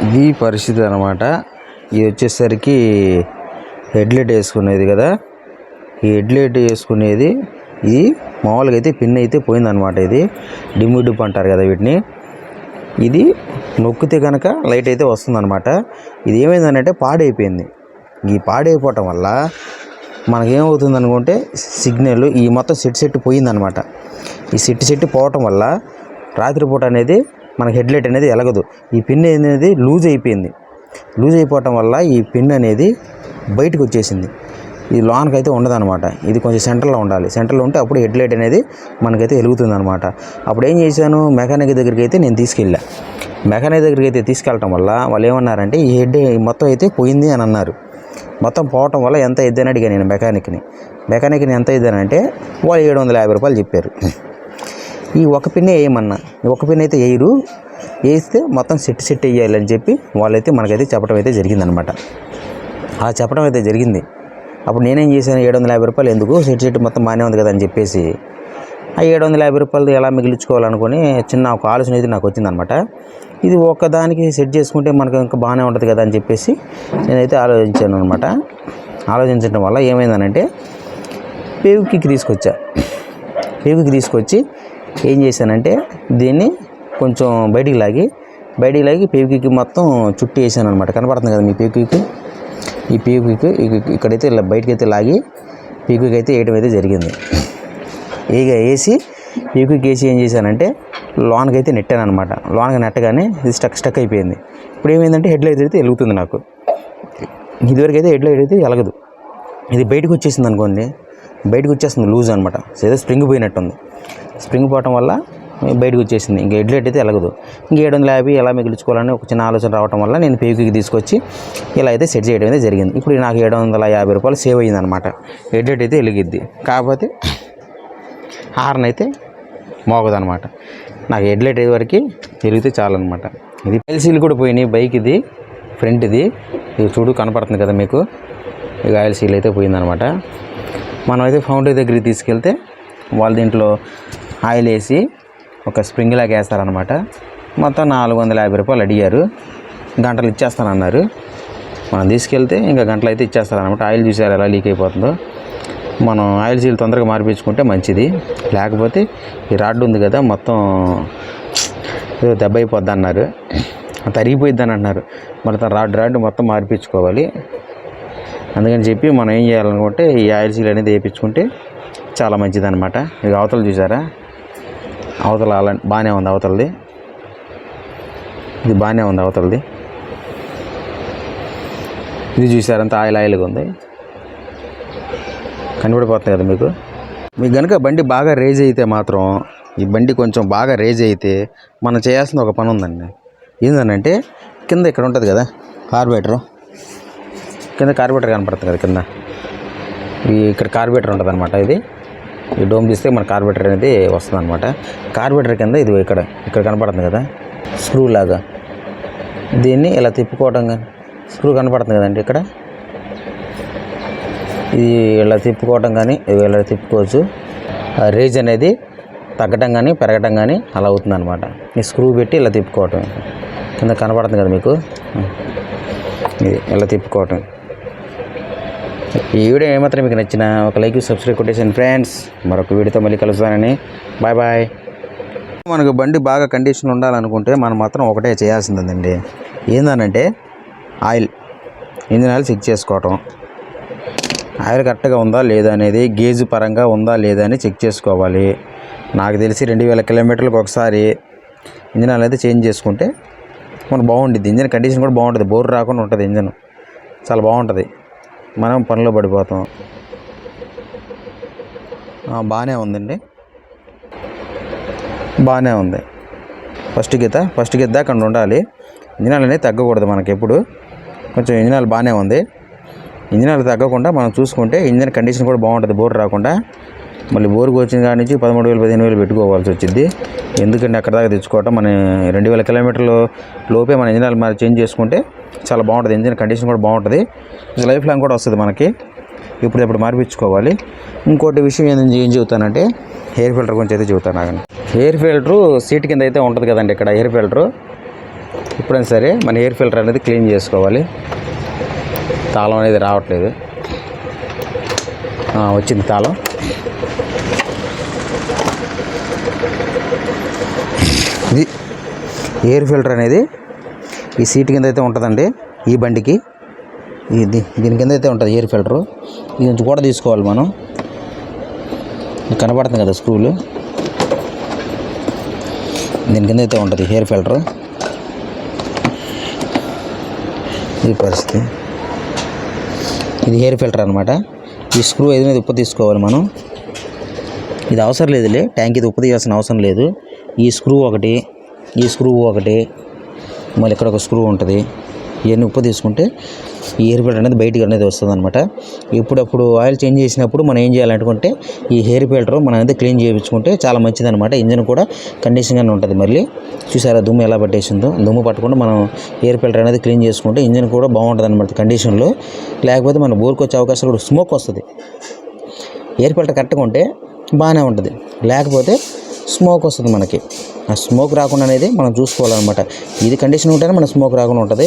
ఇది పరిస్థితి అనమాట. ఇది వచ్చేసరికి హెడ్లైట్ వేసుకునేది కదా, ఈ హెడ్లైట్ వేసుకునేది ఇది మామూలుగా అయితే పిన్ అయితే పోయిందనమాట. ఇది డిమ్ డిప్ అంటారు కదా వీటిని. ఇది నొక్కితే కనుక లైట్ అయితే వస్తుందన్నమాట. ఇది ఏమైందనంటే పాడైపోయింది. ఈ పాడైపోవటం వల్ల మనకేమవుతుంది అనుకుంటే సిగ్నల్ ఈ మొత్తం సెట్ పోయిందనమాట. ఈ సెట్ పోవటం వల్ల రాత్రిపూట అనేది మనకి హెడ్లైట్ అనేది ఎలగదు. ఈ పిన్ అనేది లూజ్ అయిపోయింది. లూజ్ అయిపోవటం వల్ల ఈ పిన్ అనేది బయటకు వచ్చేసింది. ఇది లోనకైతే ఉండదన్నమాట. ఇది కొంచెం సెంటర్లో ఉండాలి. సెంటర్లో ఉంటే అప్పుడు హెడ్లైట్ అనేది మనకైతే వెలుగుతుంది అనమాట. అప్పుడు ఏం చేశాను, మెకానిక్ దగ్గరికి అయితే నేను తీసుకెళ్ళా. మెకానిక్ దగ్గరికి అయితే తీసుకెళ్ళటం వల్ల వాళ్ళు ఏమన్నారంటే ఈ హెడ్ మొత్తం అయితే పోయింది అని అన్నారు. మొత్తం పోవటం వల్ల ఎంత ఇద్దని అడిగా నేను మెకానిక్ని ఎంత ఇద్దానంటే వాళ్ళు 750 రూపాయలు చెప్పారు. ఈ ఒక పిన్నే వేయమన్నా, ఒక పిన్ అయితే వేస్తే మొత్తం సెట్ వేయాలని చెప్పి వాళ్ళైతే మనకైతే చెప్పడం అయితే జరిగిందనమాట. అలా చెప్పడం అయితే జరిగింది. అప్పుడు నేనేం చేశాను, 750 రూపాయలు ఎందుకు, సెట్ మొత్తం బాగానే ఉంది కదా అని చెప్పేసి ఆ 750 రూపాయలు ఎలా మిగిలించుకోవాలనుకొని చిన్న ఒక ఆలోచన అయితే నాకు వచ్చిందనమాట. ఇది ఒక్కదానికి సెట్ చేసుకుంటే మనకు ఇంకా బాగానే ఉంటుంది కదా అని చెప్పేసి నేనైతే ఆలోచించాను అనమాట. ఆలోచించడం వల్ల ఏమైందనంటే పేవ్కి తీసుకొచ్చి ఏం చేశానంటే దీన్ని కొంచెం బయటికి లాగి పేవ్కి మొత్తం చుట్టూ వేసాను అనమాట. కనపడుతుంది కదా మీ పేవ్కి, ఈ పీకుకి ఇక్కడైతే ఇలా బయటకు అయితే లాగి పీకుకి అయితే వేయడం అయితే జరిగింది. వేసి పీకుకి వేసి ఏం చేశానంటే లోనకైతే నెట్టాను అనమాట. లోనకి నెట్టగానే ఇది స్టక్ అయిపోయింది. ఇప్పుడు ఏమైందంటే హెడ్లైట్ అయితే వెలుగుతుంది నాకు. ఇదివరకు అయితే హెడ్లైట్ అయితే వెలగదు. ఇది బయటకు వచ్చేసింది అనుకోండి, బయటకు వచ్చేస్తుంది లూజ్ అనమాట. ఏదో స్ప్రింగ్ పోయినట్టుంది. స్ప్రింగ్ పోవటం వల్ల బయటకు వచ్చేసింది. ఇంకా హెడ్లైట్ అయితే వెలగదు. ఇంక 750 ఎలా మిగిలించుకోవాలని ఒక చిన్న ఆలోచన రావడం వల్ల నేను పేవ్కి తీసుకొచ్చి ఇలా అయితే సెట్ చేయడం అయితే జరిగింది. ఇప్పుడు నాకు 750 రూపాయలు సేవ్ అయ్యిందనమాట. హెడ్లైట్ అయితే వెలిగిద్ది, కాకపోతే హార్న్ అయితే మోగదనమాట. నాకు హెడ్లైట్ వరకు వెలిగితే చాలన్నమాట. ఇది ఎల్సీలు కూడా పోయినాయి. బైక్ ఇది ఫ్రంట్ ఇది చూడు కనపడుతుంది కదా మీకు. ఇక ఆయిల్ సీల్ అయితే పోయిందనమాట. మనం అయితే ఫౌండరీ దగ్గరికి తీసుకెళ్తే వాళ్ళు దీంట్లో ఆయిల్ వేసి ఒక స్ప్రింగ్ లాగా వేస్తారనమాట. మొత్తం 450 రూపాయలు అడిగారు. గంటలు ఇచ్చేస్తానన్నారు. మనం తీసుకెళ్తే ఇంకా గంటలు అయితే ఇచ్చేస్తారనమాట. ఆయిల్ చూసారు ఎలా లీక్ అయిపోతుందో. మనం ఆయిల్ సీల్ తొందరగా మార్పించుకుంటే మంచిది. లేకపోతే ఈ రాడ్ ఉంది కదా మొత్తం దెబ్బ అయిపోద్ది అన్నారు, తరిగిపోయిద్ది అని అంటున్నారు. మరి రాడ్ మొత్తం మార్పించుకోవాలి. అందుకని చెప్పి మనం ఏం చేయాలనుకుంటే ఈ ఆయిల్ సీల్ అనేది వేయించుకుంటే చాలా మంచిది అనమాట. ఇక అవతల చూసారా, అవతల అలా బాగానే ఉంది. అవతలది ఇది బాగానే ఉంది. అవతలది ఇది చూసారంతా ఆయిల్గా ఉంది. కనబడిపోతుంది కదా మీకు కనుక బండి బాగా రేజ్ అయితే మాత్రం, ఈ బండి కొంచెం బాగా రేజ్ అయితే మనం చేయాల్సిన ఒక పని ఉందండి. ఏంటంటే కింద ఇక్కడ ఉంటుంది కదా కార్బేటర్, కింద కార్బేటర్ కనపడుతుంది కదా కింద. ఇక్కడ కార్బేటర్ ఉంటుంది అనమాట. ఈ డోమ్ తీస్తే మన కార్బేటర్ అనేది వస్తుంది అనమాట. కార్బేటర్ కింద ఇది ఇక్కడ కనపడుతుంది కదా స్క్రూ లాగా. దీన్ని ఇలా తిప్పుకోవటం కానీ స్క్రూ కనపడుతుంది కదండి ఇక్కడ. ఇది ఇలా తిప్పుకోవటం కానీ ఇలా తిప్పుకోవచ్చు. రేజ్ అనేది తగ్గటం కానీ పెరగటం కానీ అలా అవుతుంది అనమాట. ఈ స్క్రూ పెట్టి ఇలా తిప్పుకోవటం. కింద కనపడుతుంది కదా మీకు, ఇది ఇలా తిప్పుకోవటం. ఈ వీడియో ఏమాత్రం మీకు నచ్చిన ఒక లైక్ సబ్స్క్రైబ్ కొట్టేసాను ఫ్రెండ్స్. మరొక వీడియోతో మళ్ళీ కలుస్తానని. బాయ్. మనకు బండి బాగా కండిషన్ ఉండాలనుకుంటే మనం మాత్రం ఒకటే చేయాల్సిందండి. ఏందనంటే ఇంజిన్ ఆయిల్ చెక్ చేసుకోవటం. ఆయిల్ కరెక్ట్గా ఉందా లేదా అనేది, గేజ్ పరంగా ఉందా లేదా అని చెక్ చేసుకోవాలి. నాకు తెలిసి 2000 కిలోమీటర్లకు ఒకసారి ఇంజిన్ ఆయిల్ అయితే చేంజ్ చేసుకుంటే మనకు బాగుంటుంది. ఇంజిన్ కండిషన్ కూడా బాగుంటుంది. బోర్ రాకుండా ఉంటుంది. ఇంజిన్ చాలా బాగుంటుంది. మనం పనిలో పడిపోతాం. బాగానే ఉందండి, బాగానే ఉంది. ఫస్ట్ గీత అక్కడ ఉండాలి. ఇంజిన్ ఆయిల్ అనేది తగ్గకూడదు మనకి ఎప్పుడు. కొంచెం ఇంజిన్ ఆయిల్ బాగానే ఉంది. ఇంజిన్ ఆయిల్ తగ్గకుండా మనం చూసుకుంటే ఇంజిన్ కండిషన్ కూడా బాగుంటుంది. బోర్ రాకుండా. మళ్ళీ బోర్కి వచ్చిన కాడి నుంచి 13,000 15,000 పెట్టుకోవాల్సి వచ్చింది. ఎందుకంటే అక్కడ దాకా తెచ్చుకోవటం. మన 2000 కిలోమీటర్ల లోపే మన ఇంజిన్ ఆయిల్ చేంజ్ చేసుకుంటే చాలా బాగుంటుంది. ఇంజిన్ కండిషన్ కూడా బాగుంటుంది. లైఫ్ లాంగ్ కూడా వస్తుంది మనకి. ఇప్పుడు మార్పించుకోవాలి. ఇంకోటి విషయం ఏం చెబుతానంటే ఎయిర్ ఫిల్టర్ గురించి అయితే చెబుతాను. ఎయిర్ ఫిల్టరు సీట్ కింద అయితే ఉంటుంది కదండి. ఇక్కడ ఎయిర్ ఫిల్టరు ఎప్పుడైనా సరే మన ఎయిర్ ఫిల్టర్ అనేది క్లీన్ చేసుకోవాలి. తాళం అనేది రావట్లేదు. వచ్చింది తాళం. ఇది ఎయిర్ ఫిల్టర్ అనేది ఈ సీట్ కింద అయితే ఉంటుందండి. ఈ బండికి దీని కింద అయితే ఉంటుంది ఎయిర్ ఫిల్టరు. ఇది నుంచి కూడా తీసుకోవాలి మనం. కనబడుతుంది కదా స్క్రూలు, దీని కింద అయితే ఉంటుంది ఎయిర్ ఫిల్టర్. ఈ పరిస్థితి, ఇది ఎయిర్ ఫిల్టర్ అనమాట. ఈ స్క్రూ ఏదైనా ఉప్పు తీసుకోవాలి మనం. ఇది అవసరం లేదులే, ట్యాంక్ ఇది ఉప్పు తీయాల్సిన అవసరం లేదు. ఈ స్క్రూ ఒకటి, ఈ స్క్రూ ఒకటి, మళ్ళీ ఇక్కడ ఒక స్క్రూ ఉంటుంది. ఇవన్నీ ఉప్పు తీసుకుంటే ఈ ఎయిర్ ఫిల్టర్ అనేది బయటికి అనేది వస్తుంది అనమాట. ఇప్పుడప్పుడు ఆయిల్ చేంజ్ చేసినప్పుడు మనం ఏం చేయాలనుకుంటే ఈ ఎయిర్ ఫిల్టర్ మనం అనేది క్లీన్ చేయించుకుంటే చాలా మంచిది అనమాట. ఇంజిన్ కూడా కండిషన్గానే ఉంటుంది. మళ్ళీ చూసారా దుమ్ము ఎలా పట్టేసిందో. దుమ్ము పట్టకుండా మనం ఎయిర్ ఫిల్టర్ అనేది క్లీన్ చేసుకుంటే ఇంజిన్ కూడా బాగుంటుంది అనమాట కండిషన్లో. లేకపోతే మన బోర్కి వచ్చే అవకాశాలు కూడా, స్మోక్ వస్తుంది. ఎయిర్ ఫిల్టర్ కరెక్ట్గా ఉంటే బాగానే ఉంటుంది, లేకపోతే స్మోక్ వస్తుంది మనకి. ఆ స్మోక్ రాకుండా అనేది మనం చూసుకోవాలన్నమాట. ఇది కండిషన్ ఉంటేనే మన స్మోక్ రాకుండా ఉంటుంది.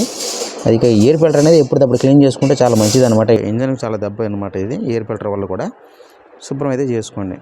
అది ఎయిర్ ఫిల్టర్ అనేది ఎప్పటికప్పుడు క్లీన్ చేసుకుంటే చాలా మంచిది అనమాట. ఇంజన్కి చాలా దెబ్బ అనమాట ఇది. ఎయిర్ ఫిల్టర్ వల్ల కూడా శుభ్రం అయితే చేసుకోండి.